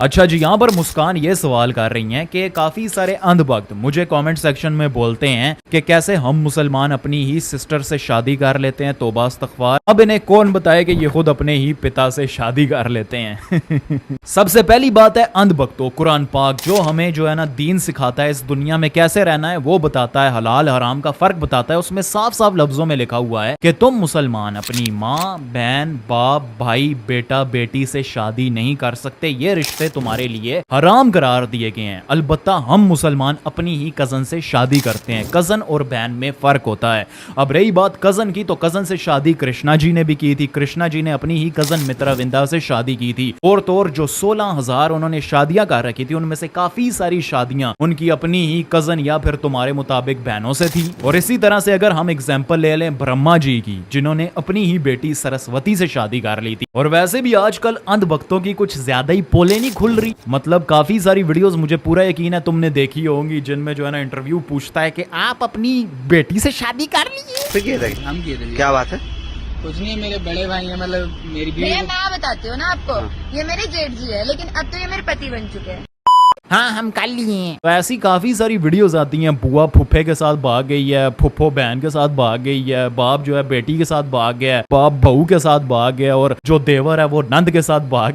अच्छा जी, यहाँ पर मुस्कान ये सवाल कर रही हैं कि काफी सारे अंधभक्त मुझे कमेंट सेक्शन में बोलते हैं कि कैसे हम मुसलमान अपनी ही सिस्टर से शादी कर लेते हैं, तौबा इस्तगफार। अब इन्हें कौन बताए कि ये खुद अपने ही पिता से शादी कर लेते हैं। सबसे पहली बात है अंधभक्तों, कुरान पाक जो हमें जो है ना दीन सिखाता है, इस दुनिया में कैसे रहना है वो बताता है, हलाल हराम का फर्क बताता है। उसमें साफ साफ लफ्जों में लिखा हुआ है कि तुम मुसलमान अपनी माँ, बहन, बाप, भाई, बेटा, बेटी से शादी नहीं कर सकते। ये रिश्ते तुम्हारे लिए हराम करार दिए गए हैं। अलबत्ता हम मुसलमान अपनी ही कजन से शादी करते हैं। कजन और बहन में फर्क होता है। अब रही बात कजन की, तो कजन से शादी कृष्णा जी ने भी की थी। कृष्णा जी ने अपनी ही कजन मित्रविंदा से शादी की थी। और तो और जो 16,000 उन्होंने शादियां कर रखी थी, उनमें से काफी सारी शादियां उनकी अपनी ही कजन या फिर तुम्हारे मुताबिक बहनों से थी। और इसी तरह से अगर हम एग्जाम्पल ले लें ब्रह्मा जी की, जिन्होंने अपनी ही बेटी सरस्वती से शादी कर ली थी। और वैसे भी आजकल अंधभक्तों की कुछ ज्यादा ही पोले नहीं खुल रही। मतलब काफी सारी वीडियोस मुझे पूरा यकीन है तुमने देखी होंगी, जिनमें जो है ना इंटरव्यू पूछता है कि आप अपनी बेटी से शादी कर लीजिए। हम किए थे। क्या बात है? कुछ नहीं, मेरे बड़े भाई हैं, मतलब मेरी बीवी भैया मैं बताती हूँ ना आपको, ये मेरे जेठ जी है, लेकिन अब तो ये मेरे पति बन चुके हैं। हाँ हम कर लिए। तो ऐसी काफी सारी वीडियोस आती हैं, बुआ फुफ्फे के साथ भाग गई है, फुफ्फो बहन के साथ भाग गई है, बाप जो है बेटी के साथ भाग गया है, बाप बहू के साथ भाग गया, और जो देवर है वो नंद के साथ भाग